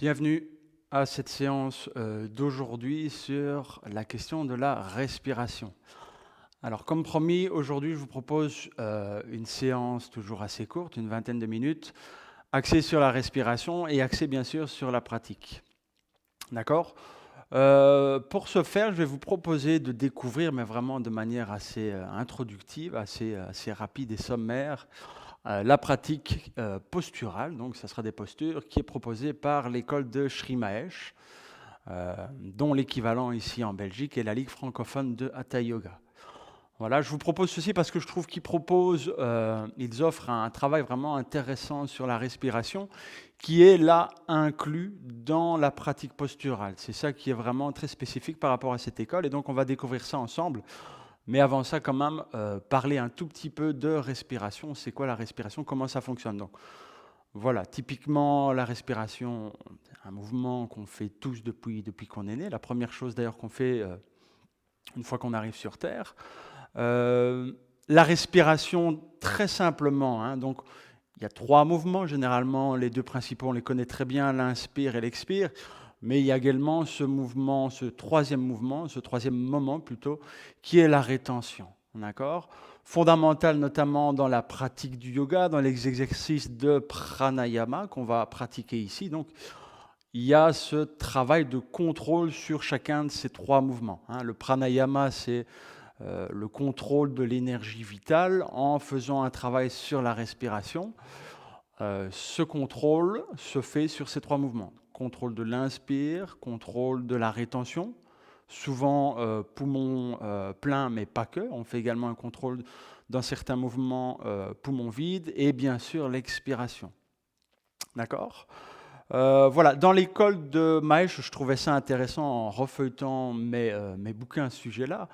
Bienvenue à cette séance d'aujourd'hui sur la question de la respiration. Alors, comme promis, aujourd'hui, je vous propose une séance toujours assez courte, une vingtaine de minutes, axée sur la respiration et axée bien sûr sur la pratique. D'accord? Pour ce faire, je vais vous proposer de découvrir, mais vraiment de manière assez introductive, assez rapide et sommaire, la pratique posturale, donc ça sera des postures, qui est proposée par l'école de Sri Mahesh, dont l'équivalent ici en Belgique est la Ligue francophone de Hatha Yoga. Voilà, je vous propose ceci parce que je trouve ils offrent un travail vraiment intéressant sur la respiration, qui est là inclus dans la pratique posturale. C'est ça qui est vraiment très spécifique par rapport à cette école, et donc on va découvrir ça ensemble. Mais avant ça, quand même, parler un tout petit peu de respiration. C'est quoi la respiration? Comment ça fonctionne? Donc, voilà, typiquement, la respiration, c'est un mouvement qu'on fait tous depuis qu'on est né. La première chose d'ailleurs qu'on fait une fois qu'on arrive sur Terre. Euh, la respiration, très simplement, hein, donc il y a trois mouvements, généralement, les deux principaux, on les connaît très bien, l'inspire et l'expire, mais il y a également ce mouvement, ce troisième moment plutôt, qui est la rétention. D'accord? Fondamental notamment dans la pratique du yoga, dans les exercices de pranayama qu'on va pratiquer ici. Donc, il y a ce travail de contrôle sur chacun de ces trois mouvements, hein. Le pranayama, c'est le contrôle de l'énergie vitale en faisant un travail sur la respiration. Ce contrôle se fait sur ces trois mouvements. Contrôle de l'inspire, contrôle de la rétention, souvent poumon plein, mais pas que. On fait également un contrôle dans certains mouvements poumon vide et bien sûr l'expiration. D'accord? Voilà, dans l'école de Mahesh, je trouvais ça intéressant en refeuilletant mes bouquins à ce sujet-là.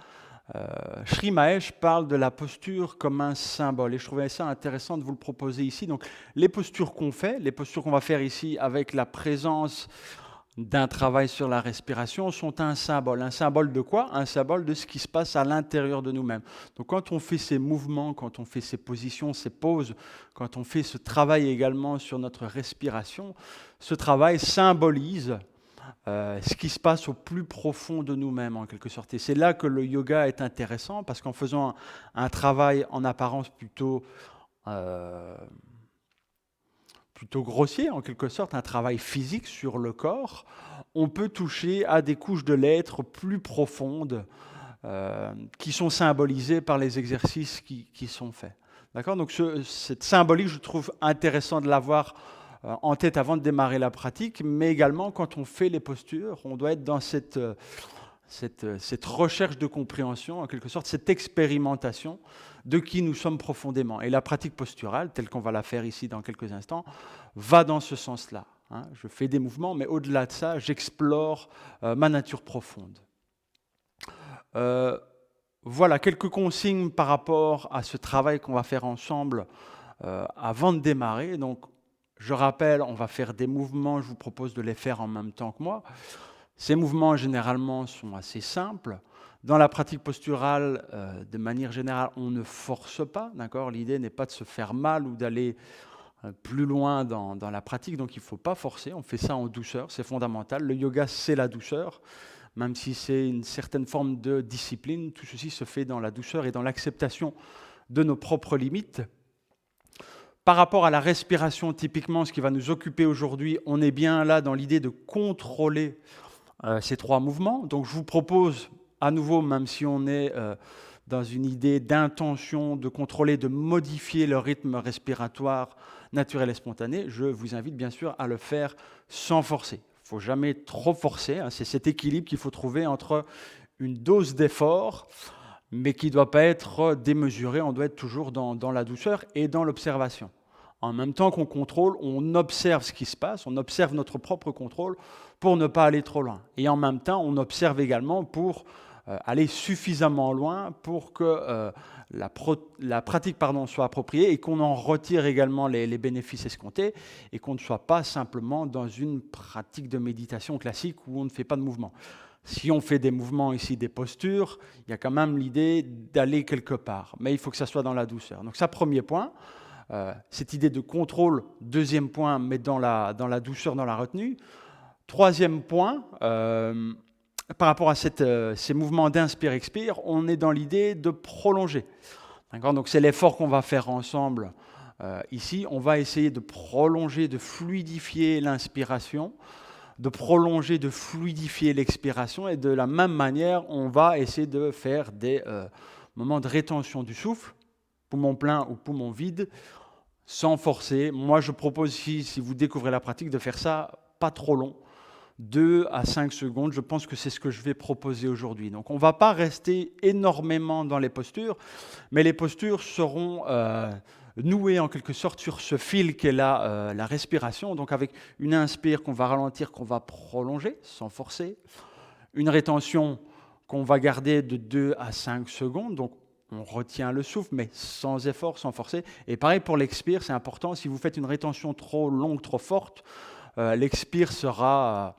Sri Mahesh parle de la posture comme un symbole et je trouvais ça intéressant de vous le proposer ici. Donc, les postures qu'on fait, les postures qu'on va faire ici avec la présence d'un travail sur la respiration sont un symbole. Un symbole de quoi? Un symbole de ce qui se passe à l'intérieur de nous-mêmes. Donc quand on fait ces mouvements, quand on fait ces positions, ces poses, quand on fait ce travail également sur notre respiration, ce travail symbolise ce qui se passe au plus profond de nous-mêmes, en quelque sorte. Et c'est là que le yoga est intéressant, parce qu'en faisant un travail en apparence euh, plutôt grossier, en quelque sorte, un travail physique sur le corps, on peut toucher à des couches de l'être plus profondes qui sont symbolisées par les exercices qui sont faits. D'accord? Donc cette symbolique, je trouve intéressant de l'avoir en tête avant de démarrer la pratique, mais également quand on fait les postures, on doit être dans cette recherche de compréhension, en quelque sorte, cette expérimentation de qui nous sommes profondément. Et la pratique posturale, telle qu'on va la faire ici dans quelques instants, va dans ce sens-là, hein. Je fais des mouvements, mais au-delà de ça, j'explore ma nature profonde. Euh, voilà quelques consignes par rapport à ce travail qu'on va faire ensemble avant de démarrer. Donc, je rappelle, on va faire des mouvements, je vous propose de les faire en même temps que moi. Ces mouvements, généralement, sont assez simples. Dans la pratique posturale, de manière générale, on ne force pas, d'accord? L'idée n'est pas de se faire mal ou d'aller plus loin dans la pratique, donc il ne faut pas forcer, on fait ça en douceur, c'est fondamental. Le yoga, c'est la douceur, même si c'est une certaine forme de discipline, tout ceci se fait dans la douceur et dans l'acceptation de nos propres limites. Par rapport à la respiration, typiquement, ce qui va nous occuper aujourd'hui, on est bien là dans l'idée de contrôler ces trois mouvements. Donc je vous propose à nouveau, même si on est dans une idée d'intention de contrôler, de modifier le rythme respiratoire naturel et spontané, je vous invite bien sûr à le faire sans forcer. Il ne faut jamais trop forcer, hein. C'est cet équilibre qu'il faut trouver entre une dose d'effort, mais qui ne doit pas être démesurée. On doit être toujours dans la douceur et dans l'observation. En même temps qu'on contrôle, on observe ce qui se passe, on observe notre propre contrôle pour ne pas aller trop loin. Et en même temps, on observe également pour aller suffisamment loin pour que la pratique soit appropriée et qu'on en retire également les bénéfices escomptés et qu'on ne soit pas simplement dans une pratique de méditation classique où on ne fait pas de mouvement. Si on fait des mouvements ici, des postures, il y a quand même l'idée d'aller quelque part, mais il faut que ça soit dans la douceur. Donc ça, premier point. Cette idée de contrôle, deuxième point, mais dans la douceur, dans la retenue. Troisième point, par rapport à ces mouvements d'inspire-expire, on est dans l'idée de prolonger. D'accord ? Donc c'est l'effort qu'on va faire ensemble ici. On va essayer de prolonger, de fluidifier l'inspiration, de prolonger, de fluidifier l'expiration, et de la même manière, on va essayer de faire des moments de rétention du souffle, poumon plein ou poumon vide, sans forcer. Moi, je propose, si vous découvrez la pratique, de faire ça pas trop long, 2 à 5 secondes. Je pense que c'est ce que je vais proposer aujourd'hui. Donc, on ne va pas rester énormément dans les postures, mais les postures seront nouées en quelque sorte sur ce fil qu'est la respiration. Donc, avec une inspire qu'on va ralentir, qu'on va prolonger sans forcer, une rétention qu'on va garder de 2 à 5 secondes. Donc, on retient le souffle, mais sans effort, sans forcer. Et pareil pour l'expire, c'est important. Si vous faites une rétention trop longue, trop forte, l'expire sera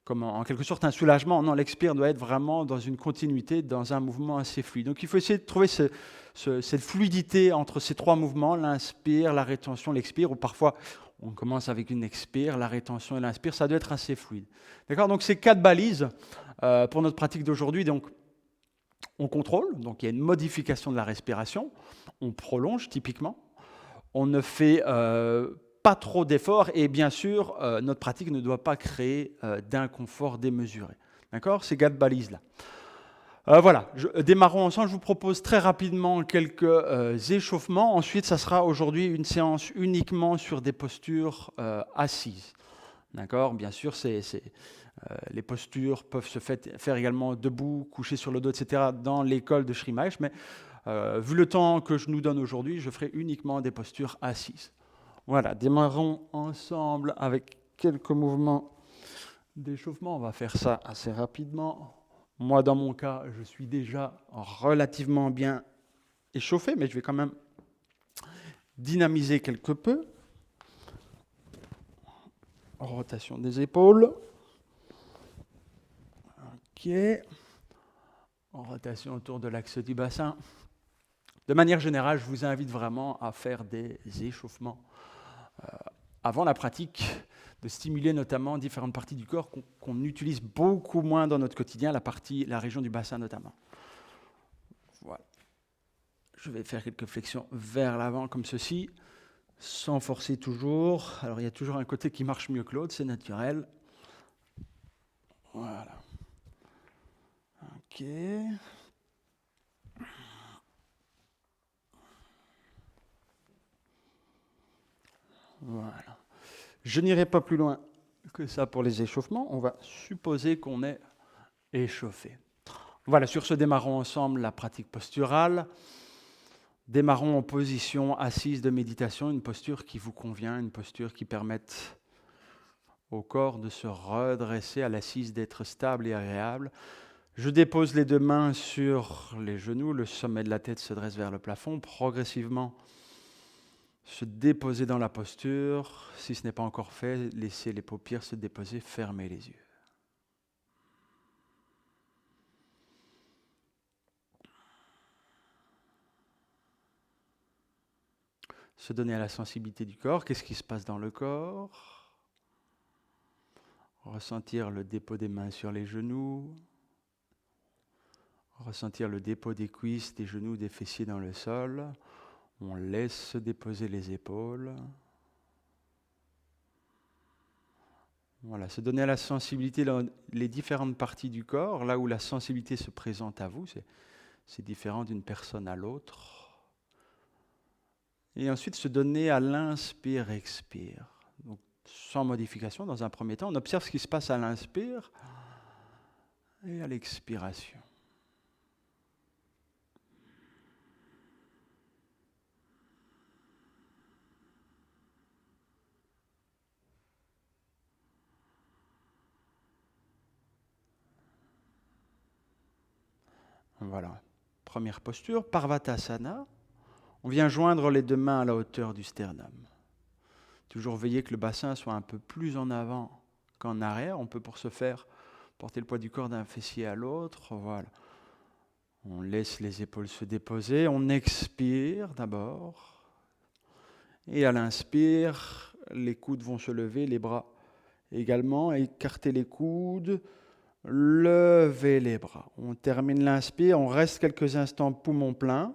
comme en quelque sorte un soulagement. Non, l'expire doit être vraiment dans une continuité, dans un mouvement assez fluide. Donc il faut essayer de trouver cette fluidité entre ces trois mouvements, l'inspire, la rétention, l'expire, ou parfois on commence avec une expire, la rétention et l'inspire, ça doit être assez fluide. D'accord ? Donc ces 4 balises pour notre pratique d'aujourd'hui. Donc on contrôle, donc il y a une modification de la respiration, on prolonge typiquement, on ne fait pas trop d'efforts et bien sûr, notre pratique ne doit pas créer d'inconfort démesuré. D'accord ? Ces 4 balises-là. Voilà, démarrons ensemble. Je vous propose très rapidement quelques échauffements. Ensuite, ça sera aujourd'hui une séance uniquement sur des postures assises. D'accord ? Bien sûr, les postures peuvent se faire également debout, couché sur le dos, etc. dans l'école de Sri Mahesh, mais vu le temps que je nous donne aujourd'hui, je ferai uniquement des postures assises. Voilà, démarrons ensemble avec quelques mouvements d'échauffement. On va faire ça assez rapidement. Moi, dans mon cas, je suis déjà relativement bien échauffé, mais je vais quand même dynamiser quelque peu. Rotation des épaules. Ok. Rotation autour de l'axe du bassin. De manière générale, je vous invite vraiment à faire des échauffements avant la pratique, de stimuler notamment différentes parties du corps qu'on utilise beaucoup moins dans notre quotidien, la région du bassin notamment. Voilà. Je vais faire quelques flexions vers l'avant comme ceci, sans forcer toujours. Alors il y a toujours un côté qui marche mieux que l'autre, c'est naturel. Voilà. Ok. Voilà. Je n'irai pas plus loin que ça pour les échauffements. On va supposer qu'on est échauffé. Voilà, sur ce, démarrons ensemble la pratique posturale. Démarrons en position assise de méditation, une posture qui vous convient, une posture qui permette au corps de se redresser, à l'assise d'être stable et agréable. Je dépose les 2 mains sur les genoux, le sommet de la tête se dresse vers le plafond, progressivement se déposer dans la posture. Si ce n'est pas encore fait, laissez les paupières se déposer, fermez les yeux. Se donner à la sensibilité du corps. Qu'est-ce qui se passe dans le corps ? Ressentir le dépôt des mains sur les genoux. Ressentir le dépôt des cuisses, des genoux, des fessiers dans le sol. On laisse se déposer les épaules. Voilà, se donner à la sensibilité dans les différentes parties du corps, là où la sensibilité se présente à vous, c'est différent d'une personne à l'autre. Et ensuite, se donner à l'inspire-expire. Donc, sans modification, dans un premier temps, on observe ce qui se passe à l'inspire et à l'expiration. Voilà, première posture, Parvatasana. On vient joindre les 2 mains à la hauteur du sternum. Toujours veiller que le bassin soit un peu plus en avant qu'en arrière. On peut pour ce faire porter le poids du corps d'un fessier à l'autre. Voilà. On laisse les épaules se déposer. On expire d'abord. Et à l'inspire, les coudes vont se lever, les bras Également, écartez les coudes, levez les bras. On termine l'inspire, on reste quelques instants poumon plein.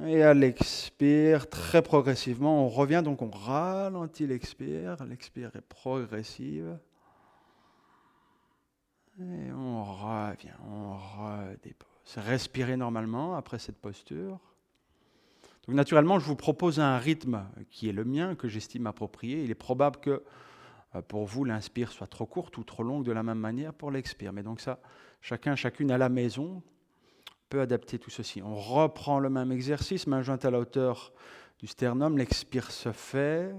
Et à l'expire, très progressivement, on revient, donc on ralentit l'expire. L'expire est progressive. Et on revient, on redépose. Respirez normalement après cette posture. Donc naturellement, je vous propose un rythme qui est le mien, que j'estime approprié. Il est probable que pour vous, l'inspire soit trop courte ou trop longue de la même manière pour l'expire. Mais donc ça, chacune à la maison peut adapter tout ceci. On reprend le même exercice, main jointe à la hauteur du sternum. L'expire se fait.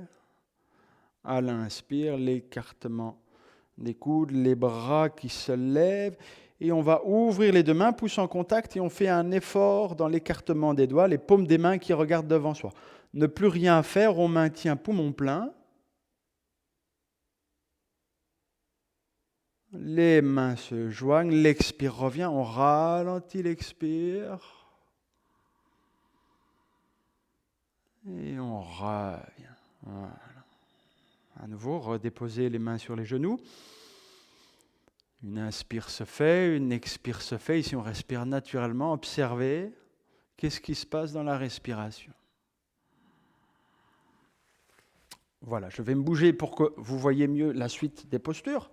À l'inspire, l'écartement des coudes, les bras qui se lèvent. Et on va ouvrir les deux mains, pouce en contact, et on fait un effort dans l'écartement des doigts, les paumes des mains qui regardent devant soi. Ne plus rien faire, on maintient poumon plein. Les mains se joignent, l'expire revient, on ralentit l'expire. Et on revient. Voilà. À nouveau, redéposez les mains sur les genoux. Une inspire se fait, une expire se fait. Ici, on respire naturellement. Observez qu'est-ce qui se passe dans la respiration. Voilà, je vais me bouger pour que vous voyez mieux la suite des postures.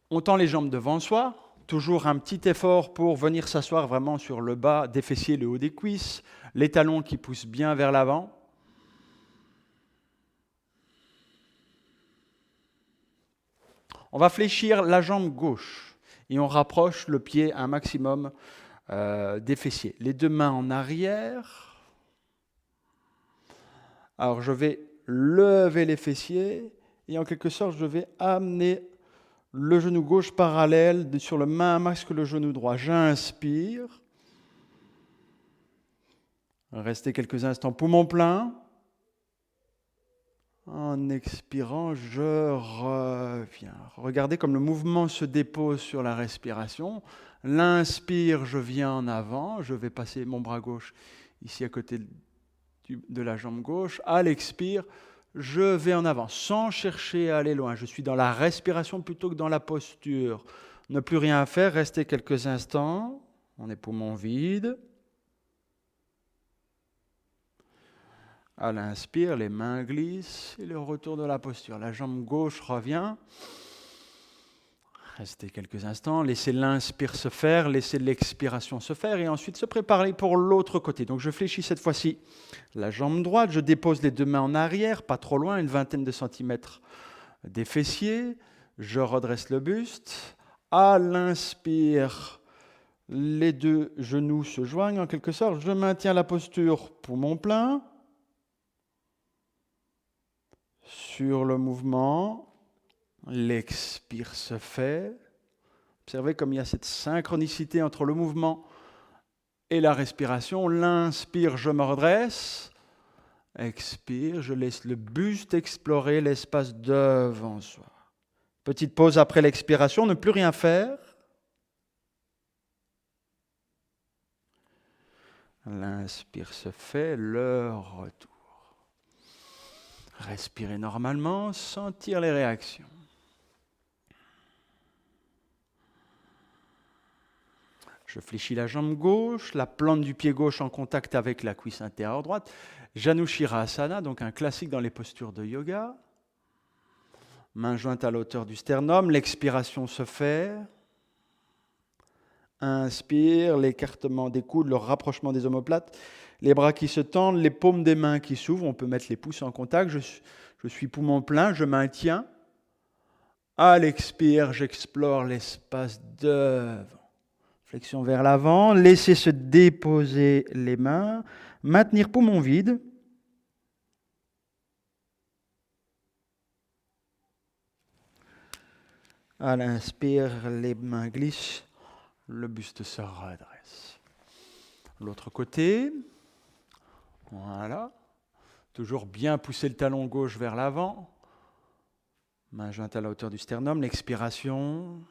On tend les jambes devant soi. Toujours un petit effort pour venir s'asseoir vraiment sur le bas des fessiers, le haut des cuisses. Les talons qui poussent bien vers l'avant. On va fléchir la jambe gauche et on rapproche le pied un maximum des fessiers. Les deux mains en arrière. Alors je vais lever les fessiers et en quelque sorte je vais amener le genou gauche parallèle sur le même axe que le genou droit. J'inspire. Restez quelques instants poumon plein. En expirant, je reviens. Regardez comme le mouvement se dépose sur la respiration. L'inspire, je viens en avant. Je vais passer mon bras gauche ici à côté de la jambe gauche. À l'expire, je vais en avant sans chercher à aller loin. Je suis dans la respiration plutôt que dans la posture. Ne plus rien faire, restez quelques instants. On est poumon vide. À l'inspire, les mains glissent et le retour de la posture. La jambe gauche revient. Restez quelques instants, laissez l'inspire se faire, laissez l'expiration se faire et ensuite se préparer pour l'autre côté. Donc je fléchis cette fois-ci la jambe droite, je dépose les deux mains en arrière, pas trop loin, une vingtaine de centimètres des fessiers. Je redresse le buste. À l'inspire, les deux genoux se joignent en quelque sorte. Je maintiens la posture poumon plein. Sur le mouvement, l'expire se fait. Observez comme il y a cette synchronicité entre le mouvement et la respiration. L'inspire, je me redresse. Expire, je laisse le buste explorer l'espace devant soi. Petite pause après l'expiration, ne plus rien faire. L'inspire se fait, le retour. Respirez normalement, sentir les réactions. Je fléchis la jambe gauche, la plante du pied gauche en contact avec la cuisse intérieure droite. Janushirasana, donc un classique dans les postures de yoga. Main jointe à la hauteur du sternum, l'expiration se fait. Inspire, l'écartement des coudes, le rapprochement des omoplates, les bras qui se tendent, les paumes des mains qui s'ouvrent. On peut mettre les pouces en contact. Je suis poumon plein, je maintiens. À l'expire, j'explore l'espace devant. Flexion vers l'avant, laissez se déposer les mains, maintenir poumon vide. À l'inspire, les mains glissent, le buste se redresse. L'autre côté, voilà. Toujours bien pousser le talon gauche vers l'avant. Main jointe à la hauteur du sternum, l'expiration.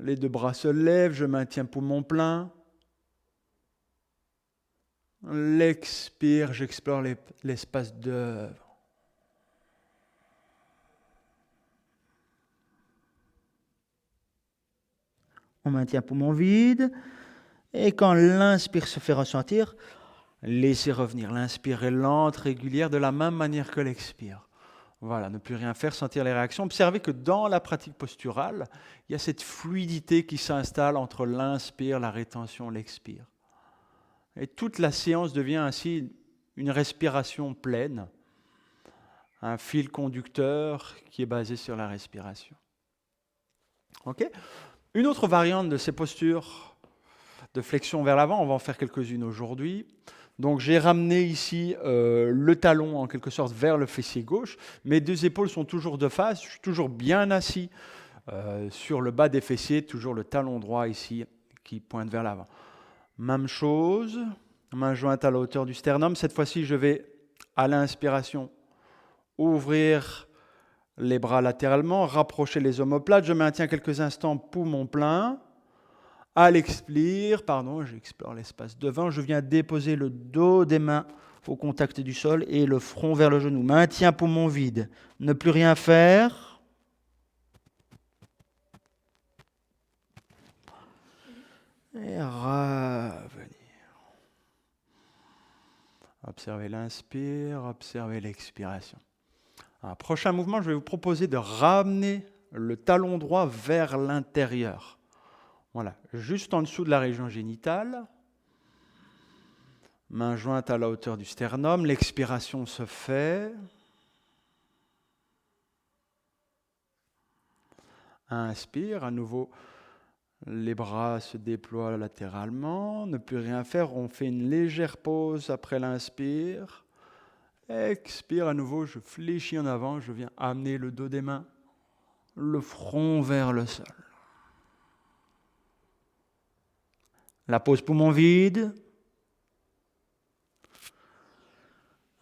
Les deux bras se lèvent, je maintiens poumon plein. L'expire, j'explore l'espace d'œuvre. On maintient poumon vide. Et quand l'inspire se fait ressentir, laissez revenir. L'inspire est lente, régulière, de la même manière que l'expire. Voilà, ne plus rien faire, sentir les réactions. Observez que dans la pratique posturale, il y a cette fluidité qui s'installe entre l'inspire, la rétention, l'expire. Et toute la séance devient ainsi une respiration pleine, un fil conducteur qui est basé sur la respiration. Okay. Une autre variante de ces postures de flexion vers l'avant, on va en faire quelques-unes aujourd'hui. Donc j'ai ramené ici le talon en quelque sorte vers le fessier gauche. Mes deux épaules sont toujours de face, je suis toujours bien assis sur le bas des fessiers, toujours le talon droit ici qui pointe vers l'avant. Même chose, main jointe à la hauteur du sternum. Cette fois-ci, je vais à l'inspiration ouvrir les bras latéralement, rapprocher les omoplates. Je maintiens quelques instants poumon plein. À l'expire, j'explore l'espace devant. Je viens déposer le dos des mains au contact du sol et le front vers le genou. Maintien poumon vide. Ne plus rien faire. Et revenir. Observez l'inspire, observez l'expiration. Un prochain mouvement, je vais vous proposer de ramener le talon droit vers l'intérieur. Voilà, juste en dessous de la région génitale. Main jointe à la hauteur du sternum. L'expiration se fait. Inspire, à nouveau, les bras se déploient latéralement. Ne plus rien faire, on fait une légère pause après l'inspire. Expire, à nouveau, je fléchis en avant, je viens amener le dos des mains, le front vers le sol. La pause poumon vide.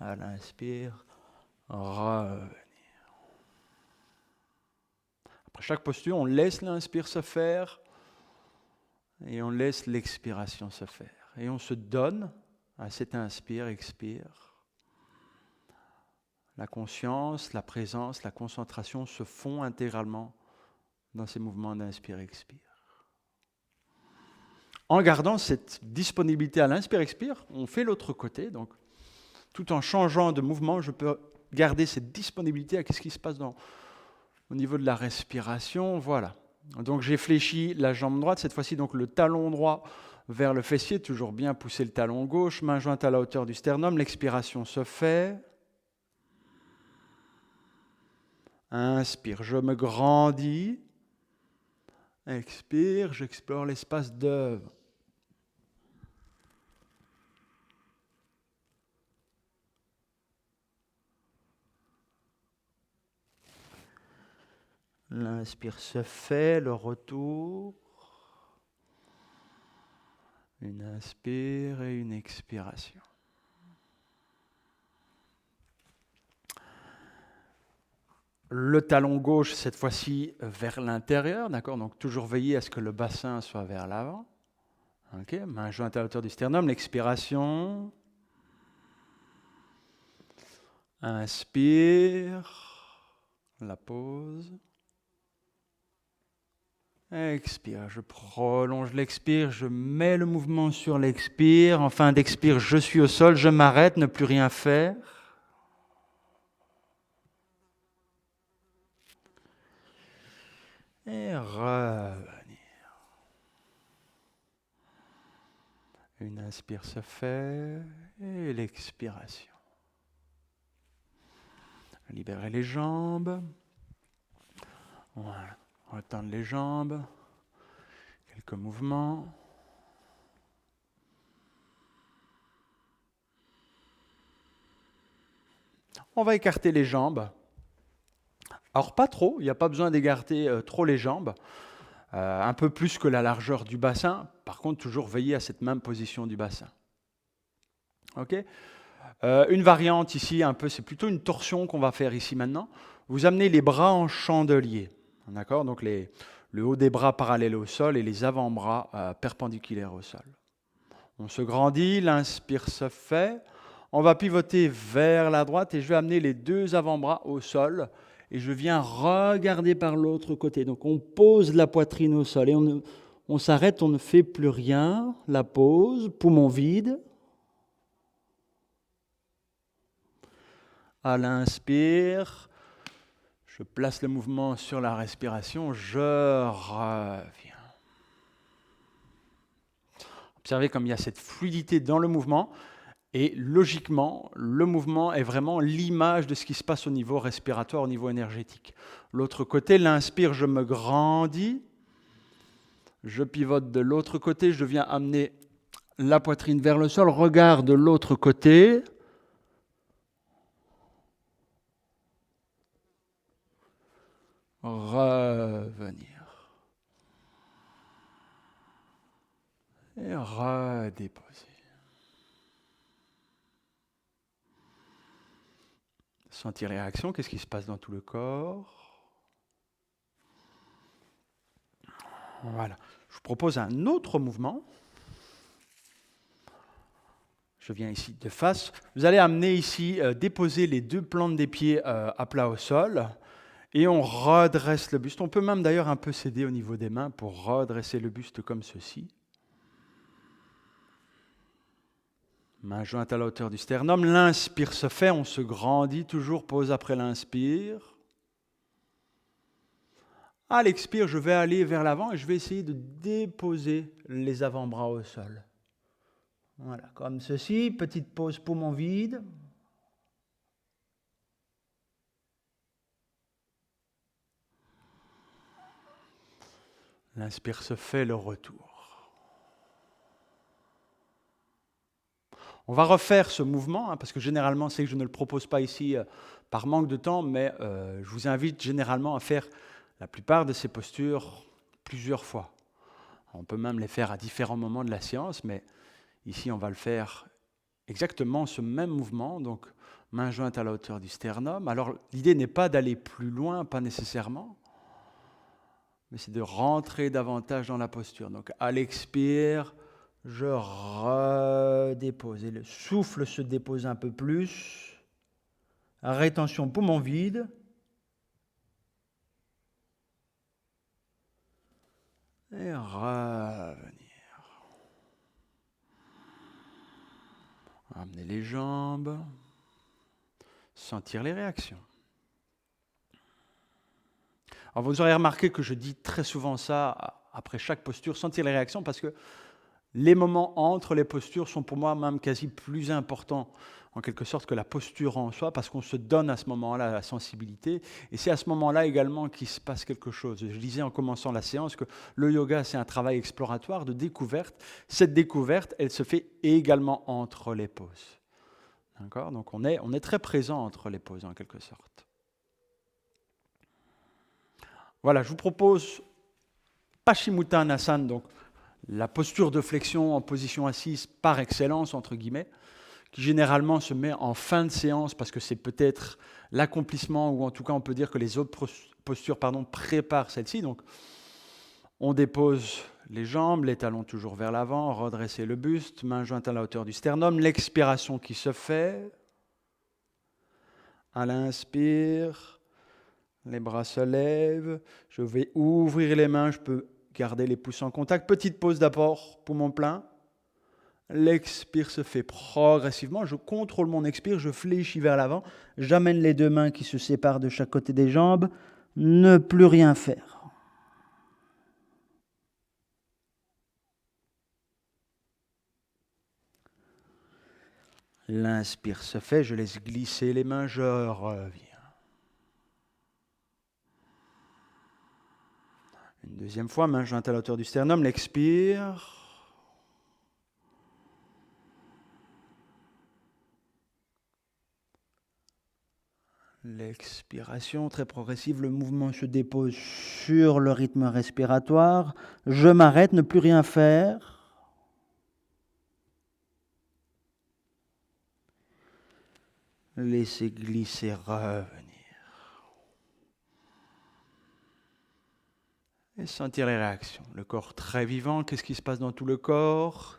À l'inspire, revenir. Après chaque posture, on laisse l'inspire se faire et on laisse l'expiration se faire. Et on se donne à cet inspire, expire. La conscience, la présence, la concentration se font intégralement dans ces mouvements d'inspire-expire. En gardant cette disponibilité à l'inspire-expire, on fait l'autre côté. Donc, tout en changeant de mouvement, je peux garder cette disponibilité à ce qui se passe au niveau de la respiration. Voilà. Donc, j'ai fléchi la jambe droite. Cette fois-ci, donc, le talon droit vers le fessier. Toujours bien pousser le talon gauche. Main jointe à la hauteur du sternum. L'expiration se fait. Inspire, je me grandis. Expire, j'explore l'espace d'œuvre. L'inspire se fait, le retour. Une inspire et une expiration. Le talon gauche, cette fois-ci, vers l'intérieur, d'accord ? Donc, toujours veiller à ce que le bassin soit vers l'avant. Ok, main jointe à la hauteur du sternum, l'expiration. Inspire, la pause. Expire, je prolonge l'expire, je mets le mouvement sur l'expire. En fin d'expire, je suis au sol, je m'arrête, ne plus rien faire. Et revenir. Une inspire se fait et l'expiration. Libérez les jambes. Voilà. Retendre les jambes. Quelques mouvements. On va écarter les jambes. Alors pas trop, il n'y a pas besoin d'écarter trop les jambes. Un peu plus que la largeur du bassin. Par contre, toujours veiller à cette même position du bassin. Ok ? Une variante ici, c'est plutôt une torsion qu'on va faire ici maintenant. Vous amenez les bras en chandelier. D'accord ? Donc le haut des bras parallèle au sol et les avant-bras perpendiculaires au sol. On se grandit, l'inspire se fait. On va pivoter vers la droite et je vais amener les deux avant-bras au sol et je viens regarder par l'autre côté. Donc on pose la poitrine au sol et on s'arrête, on ne fait plus rien. La pose, poumon vide. À l'inspire, je place le mouvement sur la respiration, je reviens. Observez comme il y a cette fluidité dans le mouvement. Et logiquement, le mouvement est vraiment l'image de ce qui se passe au niveau respiratoire, au niveau énergétique. L'autre côté, l'inspire, je me grandis. Je pivote de l'autre côté, je viens amener la poitrine vers le sol. Regard de l'autre côté. Revenir. Et redéposer. Sentir les réactions, qu'est-ce qui se passe dans tout le corps? Voilà. Je vous propose un autre mouvement. Je viens ici de face. Vous allez amener ici, déposer les deux plantes des pieds à plat au sol. Et on redresse le buste. On peut même d'ailleurs un peu s'aider au niveau des mains pour redresser le buste comme ceci. Main jointe à la hauteur du sternum. L'inspire se fait, on se grandit toujours, pause après l'inspire. À l'expire, je vais aller vers l'avant et je vais essayer de déposer les avant-bras au sol. Voilà, comme ceci. Petite pause poumon vide. L'inspire se fait, le retour. On va refaire ce mouvement, parce que généralement, c'est que je ne le propose pas ici par manque de temps, mais je vous invite généralement à faire la plupart de ces postures plusieurs fois. On peut même les faire à différents moments de la séance, mais ici, on va le faire exactement ce même mouvement, donc main jointe à la hauteur du sternum. Alors, l'idée n'est pas d'aller plus loin, pas nécessairement, mais c'est de rentrer davantage dans la posture. Donc, à l'expire, je redépose. Et le souffle se dépose un peu plus. Rétention poumon vide. Et revenir. Amener les jambes. Sentir les réactions. Alors vous aurez remarqué que je dis très souvent ça après chaque posture, sentir les réactions, parce que les moments entre les postures sont pour moi même quasi plus importants en quelque sorte que la posture en soi, parce qu'on se donne à ce moment-là la sensibilité, et c'est à ce moment-là également qu'il se passe quelque chose. Je disais en commençant la séance que le yoga, c'est un travail exploratoire, de découverte. Cette découverte, elle se fait également entre les pauses. D'accord ? Donc on est très présent entre les pauses en quelque sorte. Voilà, je vous propose Paschimottanasana, donc la posture de flexion en position assise par excellence, entre guillemets, qui généralement se met en fin de séance parce que c'est peut-être l'accomplissement, ou en tout cas on peut dire que les autres postures préparent celle-ci. Donc on dépose les jambes, les talons toujours vers l'avant, redresser le buste, main jointe à la hauteur du sternum, l'expiration qui se fait. À l'inspire, les bras se lèvent, je vais ouvrir les mains, je peux garder les pouces en contact. Petite pause d'apport, poumon plein. L'expire se fait progressivement. Je contrôle mon expire, je fléchis vers l'avant. J'amène les deux mains qui se séparent de chaque côté des jambes. Ne plus rien faire. L'inspire se fait, je laisse glisser les mains, je reviens. Une deuxième fois, main jointe à la hauteur du sternum, l'expire. L'expiration très progressive, le mouvement se dépose sur le rythme respiratoire. Je m'arrête, ne plus rien faire. Laissez glisser, revenir. Et sentir les réactions. Le corps très vivant, qu'est-ce qui se passe dans tout le corps?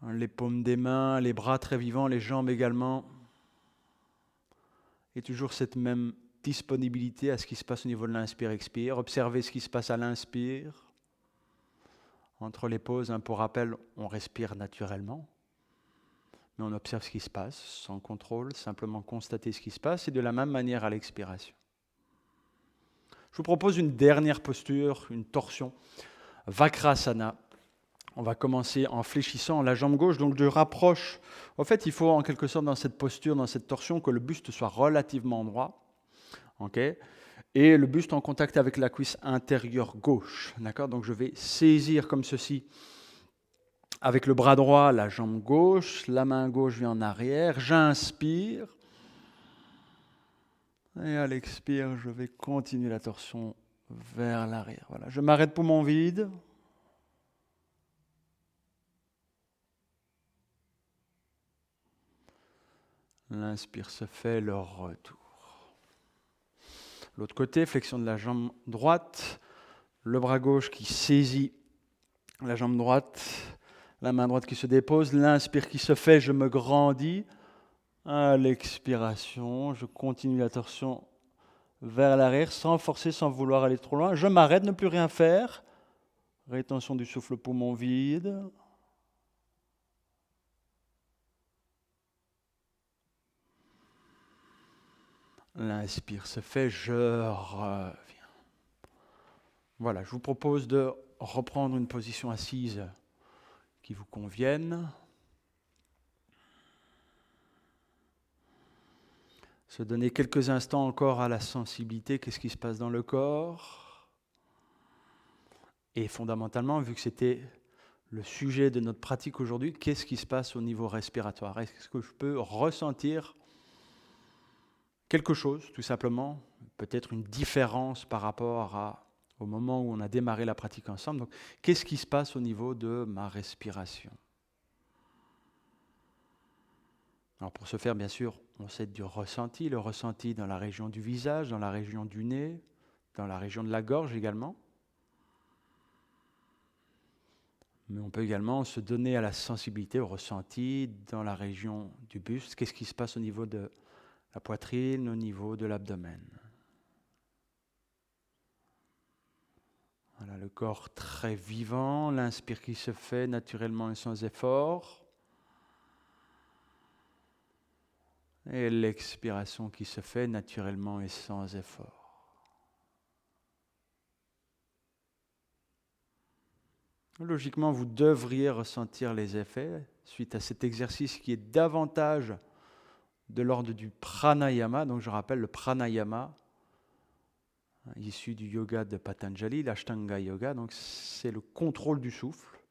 Les paumes des mains, les bras très vivants, les jambes également. Et toujours cette même disponibilité à ce qui se passe au niveau de l'inspire-expire. Observez ce qui se passe à l'inspire. Entre les pauses, pour rappel, on respire naturellement. Mais on observe ce qui se passe, sans contrôle, simplement constater ce qui se passe, et de la même manière à l'expiration. Je vous propose une dernière posture, une torsion, Vakrasana. On va commencer en fléchissant la jambe gauche, donc je rapproche. En fait, il faut en quelque sorte dans cette posture, dans cette torsion, que le buste soit relativement droit, okay, et le buste en contact avec la cuisse intérieure gauche. D'accord ? Donc je vais saisir comme ceci avec le bras droit la jambe gauche, la main gauche vient en arrière, j'inspire. Et à l'expire, je vais continuer la torsion vers l'arrière. Voilà. Je m'arrête poumon vide. L'inspire se fait, le retour. L'autre côté, flexion de la jambe droite, le bras gauche qui saisit la jambe droite, la main droite qui se dépose, l'inspire qui se fait, je me grandis. À l'expiration, je continue la torsion vers l'arrière, sans forcer, sans vouloir aller trop loin. Je m'arrête, ne plus rien faire. Rétention du souffle, poumon vide. L'inspire se fait, je reviens. Voilà, je vous propose de reprendre une position assise qui vous convienne. Se donner quelques instants encore à la sensibilité, qu'est-ce qui se passe dans le corps. Et fondamentalement, vu que c'était le sujet de notre pratique aujourd'hui, qu'est-ce qui se passe au niveau respiratoire? Est-ce que je peux ressentir quelque chose, tout simplement, peut-être une différence par rapport au moment où on a démarré la pratique ensemble. Donc, qu'est-ce qui se passe au niveau de ma respiration? Alors, pour ce faire, bien sûr, on s'aide du ressenti, le ressenti dans la région du visage, dans la région du nez, dans la région de la gorge également. Mais on peut également se donner à la sensibilité, au ressenti dans la région du buste. Qu'est-ce qui se passe au niveau de la poitrine, au niveau de l'abdomen? Voilà, le corps très vivant, l'inspire qui se fait naturellement et sans effort. Et l'expiration qui se fait naturellement et sans effort. Logiquement, vous devriez ressentir les effets suite à cet exercice qui est davantage de l'ordre du pranayama. Donc je rappelle le pranayama, issu du yoga de Patanjali, l'Ashtanga Yoga. Donc c'est le contrôle du souffle,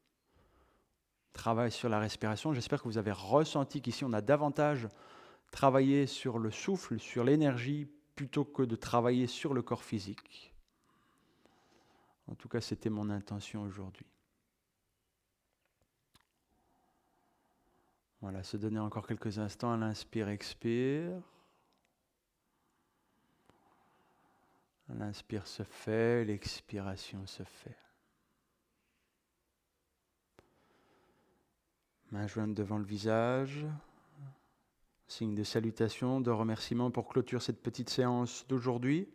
travail sur la respiration. J'espère que vous avez ressenti qu'ici on a davantage travaillé sur le souffle, sur l'énergie, plutôt que de travailler sur le corps physique. En tout cas, c'était mon intention aujourd'hui. Voilà, se donner encore quelques instants à l'inspire, expire. L'inspire se fait, l'expiration se fait. Main jointe devant le visage. Signe de salutation, de remerciement pour clôturer cette petite séance d'aujourd'hui.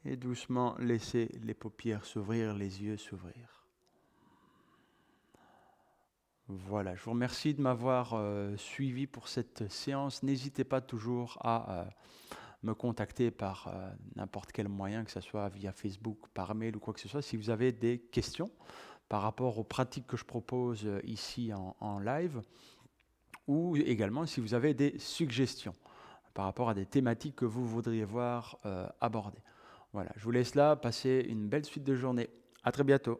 Et doucement laisser les paupières s'ouvrir, les yeux s'ouvrir. Voilà, je vous remercie de m'avoir suivi pour cette séance. N'hésitez pas toujours à me contacter par n'importe quel moyen, que ce soit via Facebook, par mail ou quoi que ce soit, si vous avez des questions par rapport aux pratiques que je propose ici en live, ou également si vous avez des suggestions par rapport à des thématiques que vous voudriez voir abordées. Voilà, je vous laisse là, passez une belle suite de journée. À très bientôt.